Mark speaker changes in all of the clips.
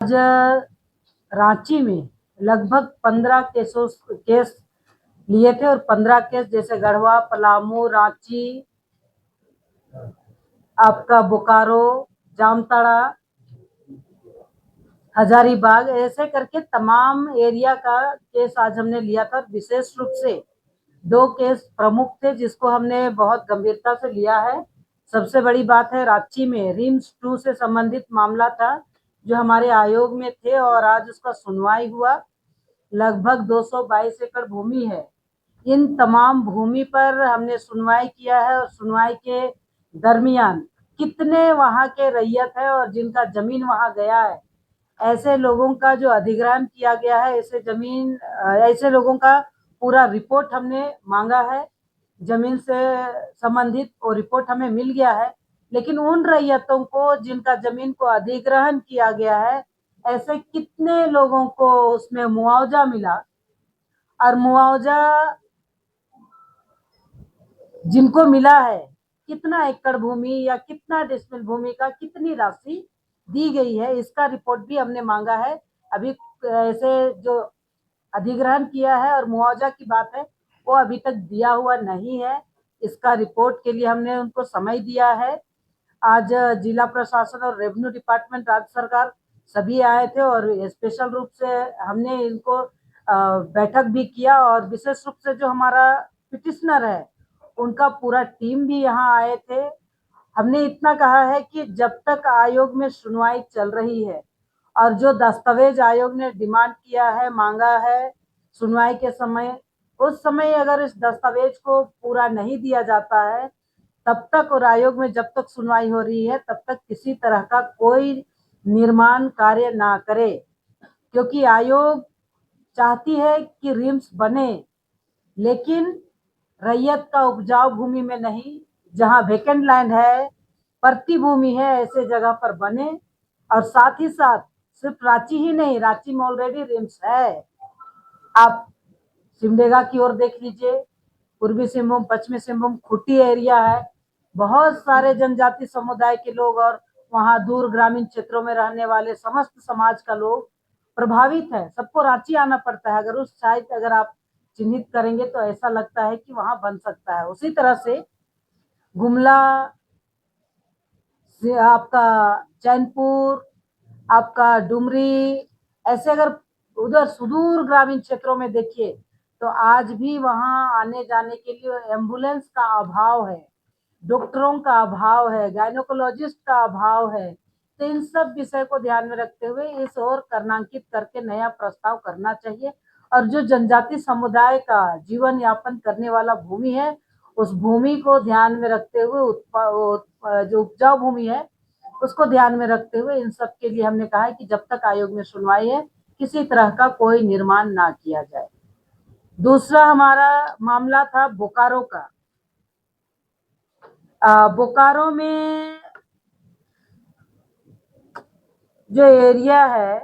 Speaker 1: आज रांची में लगभग 15 केस लिए थे और 15 केस जैसे गढ़वा, पलामू, रांची, आपका बोकारो, जामताड़ा, हजारीबाग, ऐसे करके तमाम एरिया का केस आज हमने लिया था। विशेष रूप से 2 केस प्रमुख थे जिसको हमने बहुत गंभीरता से लिया है। सबसे बड़ी बात है, रांची में रिम्स 2 से संबंधित मामला था जो हमारे आयोग में थे और आज उसका सुनवाई हुआ। लगभग 222 एकड़ भूमि है। इन तमाम भूमि पर हमने सुनवाई किया है और सुनवाई के दरमियान कितने वहां के रैयत है और जिनका जमीन वहां गया है, ऐसे लोगों का जो अधिग्रहण किया गया है, ऐसे लोगों का पूरा रिपोर्ट हमने मांगा है। जमीन से संबंधित वो रिपोर्ट हमें मिल गया है, लेकिन उन रैयतों को जिनका जमीन को अधिग्रहण किया गया है, ऐसे कितने लोगों को उसमें मुआवजा मिला और मुआवजा जिनको मिला है, कितना एकड़ भूमि या कितना डेसिमल भूमि का कितनी राशि दी गई है, इसका रिपोर्ट भी हमने मांगा है। अभी ऐसे जो अधिग्रहण किया है और मुआवजा की बात है, वो अभी तक दिया हुआ नहीं है। इसका रिपोर्ट के लिए हमने उनको समय दिया है। आज जिला प्रशासन और रेवेन्यू डिपार्टमेंट, राज्य सरकार सभी आए थे और स्पेशल रूप से हमने इनको बैठक भी किया और विशेष रूप से जो हमारा पिटिशनर है उनका पूरा टीम भी यहाँ आए थे। हमने इतना कहा है कि जब तक आयोग में सुनवाई चल रही है और जो दस्तावेज आयोग ने डिमांड किया है, मांगा है सुनवाई के समय, उस समय अगर इस दस्तावेज को पूरा नहीं दिया जाता है, तब तक और आयोग में जब तक सुनवाई हो रही है तब तक किसी तरह का कोई निर्माण कार्य ना करे, क्योंकि आयोग चाहती है कि रिम्स बने, लेकिन रैयत का उपजाऊ भूमि में नहीं, जहां वेकेंट लैंड है, परती भूमि है, ऐसे जगह पर बने। और साथ ही साथ सिर्फ रांची ही नहीं, रांची में ऑलरेडी रिम्स है। आप सिमडेगा की ओर देख लीजिए, पूर्वी सिंहभूम, पश्चिमी सिंहभूम, खूंटी एरिया है, बहुत सारे जनजाति समुदाय के लोग और वहां दूर ग्रामीण क्षेत्रों में रहने वाले समस्त समाज का लोग प्रभावित है। सबको रांची आना पड़ता है। अगर उस साइट अगर आप चिन्हित करेंगे तो ऐसा लगता है कि वहां बन सकता है। उसी तरह से गुमला से आपका चैनपुर, आपका डुमरी, ऐसे अगर उधर सुदूर ग्रामीण क्षेत्रों में देखिए तो आज भी वहां आने जाने के लिए एम्बुलेंस का अभाव है, डॉक्टरों का अभाव है, गायनोकोलॉजिस्ट का अभाव है। तो इन सब विषय को ध्यान में रखते हुए इस ओर कर्णांकित करके नया प्रस्ताव करना चाहिए और जो जनजाति समुदाय का जीवन यापन करने वाला भूमि है, उस भूमि को ध्यान में रखते हुए जो उपजाऊ भूमि है उसको ध्यान में रखते हुए इन सब के लिए हमने कहा है कि जब तक आयोग में सुनवाई है किसी तरह का कोई निर्माण ना किया जाए। दूसरा हमारा मामला था बोकारो का। बोकारो में जो एरिया है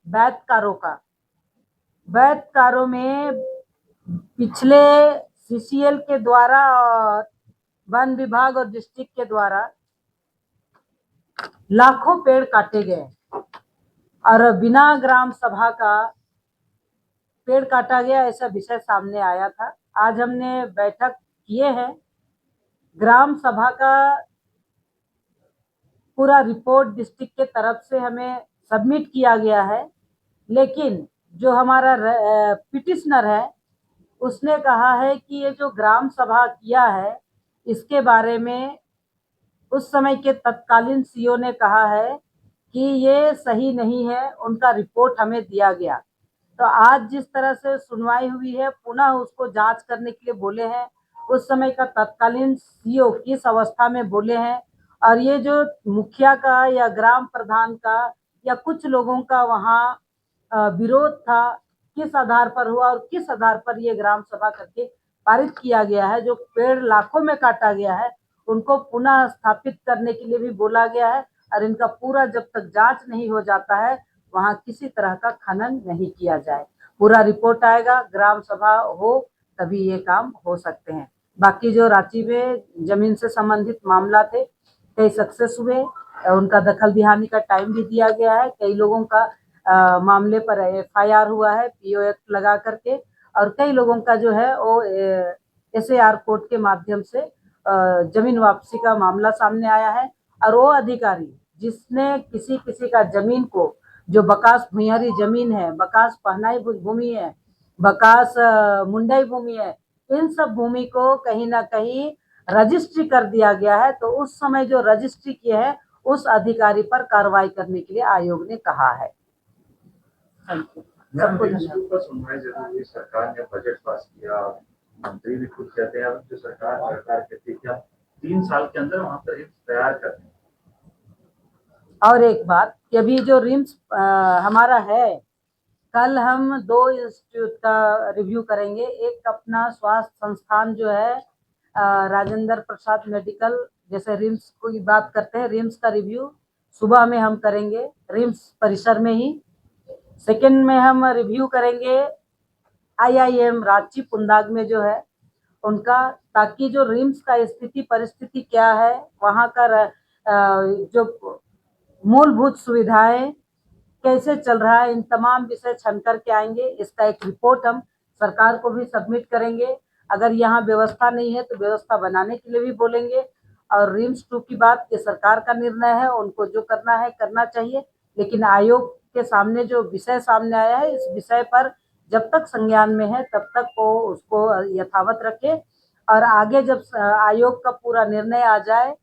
Speaker 1: बैतकारो का, बैतकारो में पिछले सीसीएल के द्वारा और वन विभाग और डिस्ट्रिक्ट के द्वारा लाखों पेड़ काटे गए और बिना ग्राम सभा का पेड़ काटा गया, ऐसा विषय सामने आया था। आज हमने बैठक किए हैं। ग्राम सभा का पूरा रिपोर्ट डिस्ट्रिक्ट के तरफ से हमें सबमिट किया गया है, लेकिन जो हमारा पिटिशनर है उसने कहा है कि ये जो ग्राम सभा किया है इसके बारे में उस समय के तत्कालीन सीओ ने कहा है कि ये सही नहीं है, उनका रिपोर्ट हमें दिया गया। तो आज जिस तरह से सुनवाई हुई है, पुनः उसको जांच करने के लिए बोले हैं। उस समय का तत्कालीन सीओ किस अवस्था में बोले हैं और ये जो मुखिया का या ग्राम प्रधान का या कुछ लोगों का वहाँ विरोध था, किस आधार पर हुआ और किस आधार पर ये ग्राम सभा करके पारित किया गया है। जो पेड़ लाखों में काटा गया है उनको पुनः स्थापित करने के लिए भी बोला गया है और इनका पूरा जब तक जांच नहीं हो जाता है वहां किसी तरह का खनन नहीं किया जाए। पूरा रिपोर्ट आएगा, ग्राम सभा हो तभी ये काम हो सकते हैं। बाकी जो रांची में जमीन से संबंधित मामला थे, कई सक्सेस हुए, उनका दखल दिहानी का टाइम भी दिया गया है। कई लोगों का मामले पर FIR हुआ है PO एक्ट लगा करके, और कई लोगों का जो है वो SAR कोर्ट के माध्यम से जमीन वापसी का मामला सामने आया है। और वो अधिकारी जिसने किसी किसी का जमीन को, जो बकास भुइयारी जमीन है, बकास पहनाई भूमि है, बकास मुंडाई भूमि है, इन सब भूमि को कहीं ना कहीं रजिस्ट्री कर दिया गया है। तो उस समय जो रजिस्ट्री किए है उस अधिकारी पर कार्रवाई करने के लिए आयोग ने कहा है।
Speaker 2: सरकार ने बजट पास किया, मंत्री भी खुद कहते हैं जो सरकार कहती है कि 3 साल के अंदर वहां पर तैयार कर दें।
Speaker 1: और एक बात कि अभी जो रिम्स हमारा है, कल हम 2 इंस्टीट्यूट का रिव्यू करेंगे। एक अपना स्वास्थ्य संस्थान जो है राजेंद्र प्रसाद मेडिकल, जैसे रिम्स की बात करते हैं, रिम्स का रिव्यू सुबह में हम करेंगे रिम्स परिसर में ही। सेकंड में हम रिव्यू करेंगे IIM रांची पुंदाग में जो है उनका, ताकि जो रिम्स का स्थिति परिस्थिति क्या है, वहाँ का जो मूलभूत सुविधाएं कैसे चल रहा है, इन तमाम विषय छन करके आएंगे। इसका एक रिपोर्ट हम सरकार को भी सबमिट करेंगे। अगर यहाँ व्यवस्था नहीं है तो व्यवस्था बनाने के लिए भी बोलेंगे। और रिम्स 2 की बात, ये सरकार का निर्णय है, उनको जो करना है करना चाहिए, लेकिन आयोग के सामने जो विषय सामने आया है, इस विषय पर जब तक संज्ञान में है तब तक वो उसको यथावत रखे, और आगे जब आयोग का पूरा निर्णय आ जाए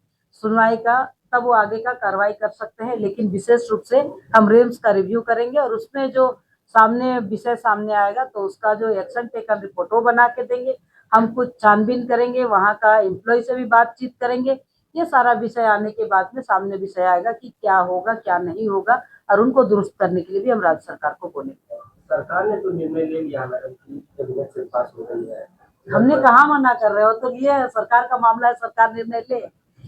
Speaker 1: सुनवाई का, तब वो आगे का कार्रवाई कर सकते हैं। लेकिन विशेष रूप से हम रिम्स का रिव्यू करेंगे और उसमें जो सामने विषय सामने आएगा तो उसका जो एक्शन टेकन रिपोर्ट वो बना के देंगे। हम कुछ छानबीन करेंगे, वहाँ का एम्प्लॉय से भी बातचीत करेंगे। ये सारा विषय आने के बाद में सामने विषय आएगा कि क्या होगा क्या नहीं होगा, और उनको दुरुस्त करने के लिए भी हम राज्य सरकार को बोलेंगे।
Speaker 3: सरकार ने तो निर्णय ले लिया मैडम की कैबिनेट से पास हो गई है,
Speaker 1: हमने कहाँ मना कर रहे हो, तो ये सरकार का मामला है, सरकार निर्णय ले,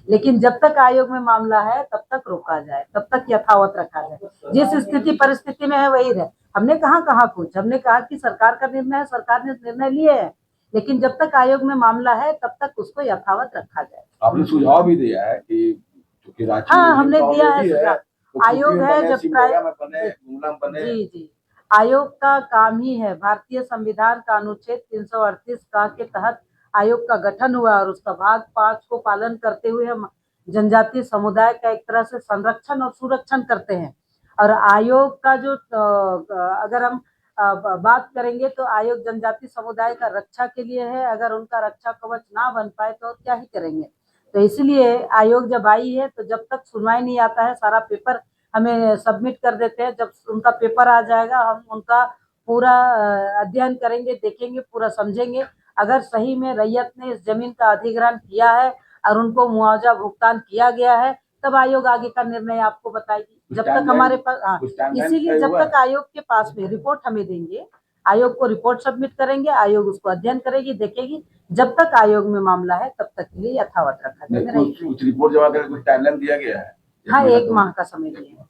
Speaker 1: लेकिन जब तक आयोग में मामला है तब तक रोका जाए, तब तक यथावत रखा जाए, जिस स्थिति परिस्थिति में है वही रहे। हमने कहा कुछ, हमने कहा कि सरकार का निर्णय है, सरकार ने निर्णय लिए है, लेकिन जब तक आयोग में मामला है तब तक उसको यथावत रखा जाए।
Speaker 4: आपने सुझाव भी दिया है कि
Speaker 1: हाँ, हमने दिया है सुझाव।
Speaker 4: तो
Speaker 1: आयोग है जब जी आयोग का काम ही है, भारतीय संविधान का अनुच्छेद 338 का के तहत आयोग का गठन हुआ, और उसका भाग 5 को पालन करते हुए हम जनजातीय समुदाय का एक तरह से संरक्षण और सुरक्षण करते हैं। और आयोग का जो अगर हम बात करेंगे तो आयोग जनजातीय समुदाय का रक्षा के लिए है। अगर उनका रक्षा कवच ना बन पाए तो क्या ही करेंगे। तो इसलिए आयोग जब आई है तो जब तक सुनवाई नहीं आता है, सारा पेपर हमें सबमिट कर देते हैं। जब उनका पेपर आ जाएगा हम उनका पूरा अध्ययन करेंगे, देखेंगे, पूरा समझेंगे। अगर सही में रैयत ने इस जमीन का अधिग्रहण किया है और उनको मुआवजा भुगतान किया गया है, तब आयोग आगे का निर्णय आपको बताएगी। जब तक हमारे पास इसीलिए जब तक आयोग के पास में रिपोर्ट हमें देंगे, आयोग को रिपोर्ट सबमिट करेंगे, आयोग उसको अध्ययन करेगी, देखेगी। जब तक आयोग में मामला है तब तक के लिए यथावत रखा जाएगा।
Speaker 4: कुछ रिपोर्ट जमा करके कुछ टाइमलाइन दिया गया है?
Speaker 1: हाँ, 1 माह का समय दिया है।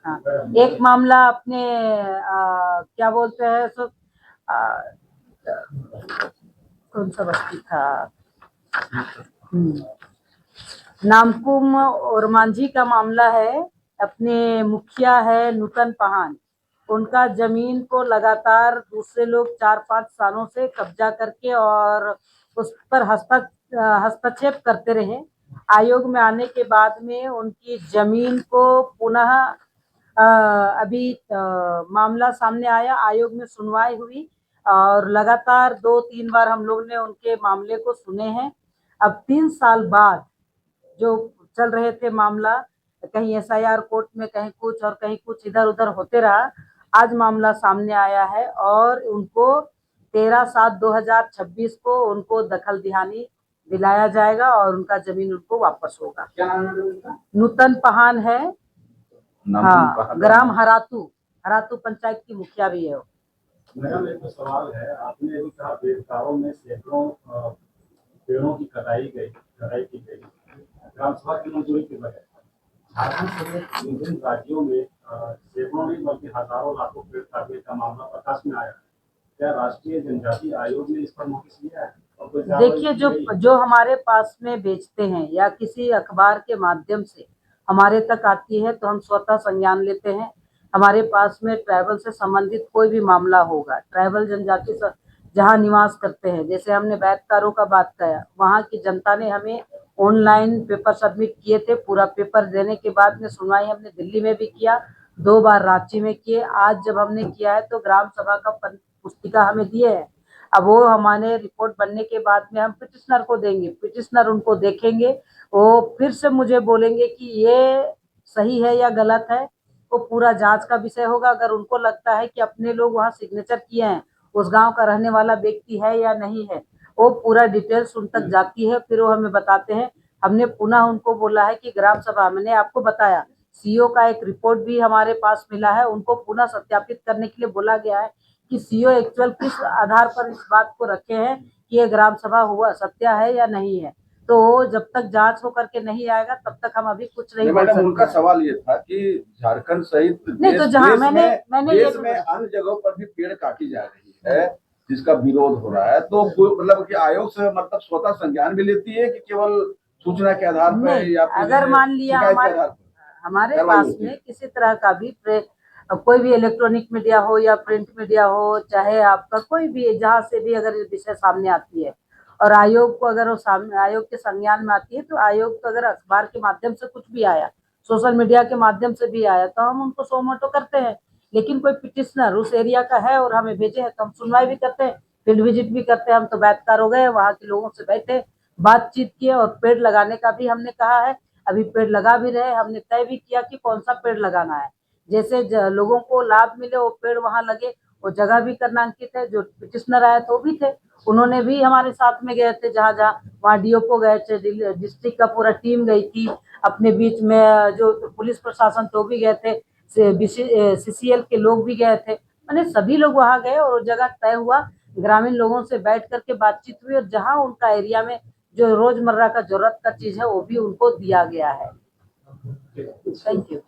Speaker 1: हाँ, एक मामला अपने क्या बोलते हैं सो कौन सा बस्ती था, नामकुम और मांझी का मामला है। अपने मुखिया है नूतन पहान, उनका जमीन को लगातार दूसरे लोग 4-5 सालों से कब्जा करके और उस पर हस्तक्षेप करते रहे। आयोग में आने के बाद में उनकी जमीन को पुनः अभी मामला सामने आया, आयोग में सुनवाई हुई और लगातार 2-3 बार हम लोग ने उनके मामले को सुने हैं। अब 3 साल बाद जो चल रहे थे मामला, कहीं SIR कोर्ट में, कहीं कुछ और कहीं कुछ, इधर उधर होते रहा। आज मामला सामने आया है और उनको 13/7/2026 को उनको दखल दिहानी दिलाया जाएगा और उनका जमीन उनको वापस होगा।
Speaker 3: क्या नाम है उनका?
Speaker 1: नूतन पहान है। हाँ, ग्राम हरातू पंचायत की मुखिया भी है।
Speaker 3: मैडम एक सवाल है, आपने अभी कहा बेलगांव में सैकड़ों पेड़ों की कटाई की गई ग्राम सभा की मंजूरी के बगैर। झारखंड समेत विभिन्न राज्यों में सैकड़ों नहीं बल्कि हजारों लाखों पेड़ काटने का मामला प्रकाश में आया है। क्या राष्ट्रीय जनजाति आयोग ने इस पर नोटिस लिया है?
Speaker 1: देखिए, जो हमारे पास में बेचते हैं या किसी अखबार के माध्यम से हमारे तक आती है तो हम स्वतः संज्ञान लेते हैं। हमारे पास में ट्राइबल से संबंधित कोई भी मामला होगा, ट्राइबल जनजाति जहाँ निवास करते हैं, जैसे हमने बैतकारों का बात किया, वहाँ की जनता ने हमें ऑनलाइन पेपर सबमिट किए थे। पूरा पेपर देने के बाद में सुनवाई हमने दिल्ली में भी किया, 2 बार रांची में किए। आज जब हमने किया है तो ग्राम सभा का पुस्तिका हमें दिए है। अब वो हमारे रिपोर्ट बनने के बाद में हम पिटिशनर को देंगे, पिटिशनर उनको देखेंगे, वो फिर से मुझे बोलेंगे कि ये सही है या गलत है। वो पूरा जांच का विषय होगा। अगर उनको लगता है कि अपने लोग वहाँ सिग्नेचर किए हैं, उस गांव का रहने वाला व्यक्ति है या नहीं है, वो पूरा डिटेल्स उन तक जाती है, फिर वो हमें बताते हैं। हमने पुनः उनको बोला है कि ग्राम सभा, मैंने आपको बताया, सीओ का एक रिपोर्ट भी हमारे पास मिला है, उनको पुनः सत्यापित करने के लिए बोला गया है कि सीओ एक्चुअल किस आधार पर इस बात को रखे हैं कि ये ग्राम सभा हुआ सत्य है या नहीं है। तो जब तक जांच होकर के नहीं आएगा तब तक हम अभी कुछ नहीं बोल
Speaker 4: मैडम,
Speaker 1: सकते।
Speaker 4: उनका सवाल ये था कि झारखंड सहित
Speaker 1: नहीं, तो जहाँ मैंने
Speaker 4: देश में अन्य जगहों पर भी पेड़ काटी जा रही है, जिसका विरोध हो रहा है, तो मतलब कि आयोग से मतलब स्वतः संज्ञान भी लेती है कि केवल सूचना के आधार पर, या फिर
Speaker 1: अगर मान लिया
Speaker 4: शिकायत के आधार पर
Speaker 1: हमारे
Speaker 4: कार्रवाई
Speaker 1: पास
Speaker 4: होती है?
Speaker 1: में किसी तरह का भी कोई भी इलेक्ट्रॉनिक मीडिया हो या प्रिंट मीडिया हो, चाहे आपका कोई भी, जहाँ से भी अगर विषय सामने आती है और आयोग को अगर वो सामने, आयोग के संज्ञान में आती है, तो आयोग तो अगर अखबार के माध्यम से कुछ भी आया, सोशल मीडिया के माध्यम से भी आया, तो हम उनको सोमोटो करते हैं। लेकिन कोई पिटिशनर उस एरिया का है और हमें भेजे है तो हम सुनवाई भी करते हैं, फील्ड विजिट भी करते हैं। हम तो बैठकार हो गए, वहाँ के लोगों से बैठे, बातचीत किए, और पेड़ लगाने का भी हमने कहा है। अभी पेड़ लगा भी रहे, हमने तय भी किया कि कौन सा पेड़ लगाना है, जैसे लोगों को लाभ मिले वो पेड़ वहां लगे। वो जगह भी करनांकित है, जो पिटिशनर आए तो भी थे, उन्होंने भी हमारे साथ में गए थे, जहाँ जहाँ वहाँ डीओपो गए थे, डिस्ट्रिक्ट का पूरा टीम गई थी, अपने बीच में जो पुलिस प्रशासन तो भी गए थे, सीसीएल के लोग भी गए थे, मैंने सभी लोग वहां गए और वो जगह तय हुआ। ग्रामीण लोगों से बैठ करके बातचीत हुई और जहाँ उनका एरिया में जो रोजमर्रा का जरूरत का चीज है वो भी उनको दिया गया है। Thank you.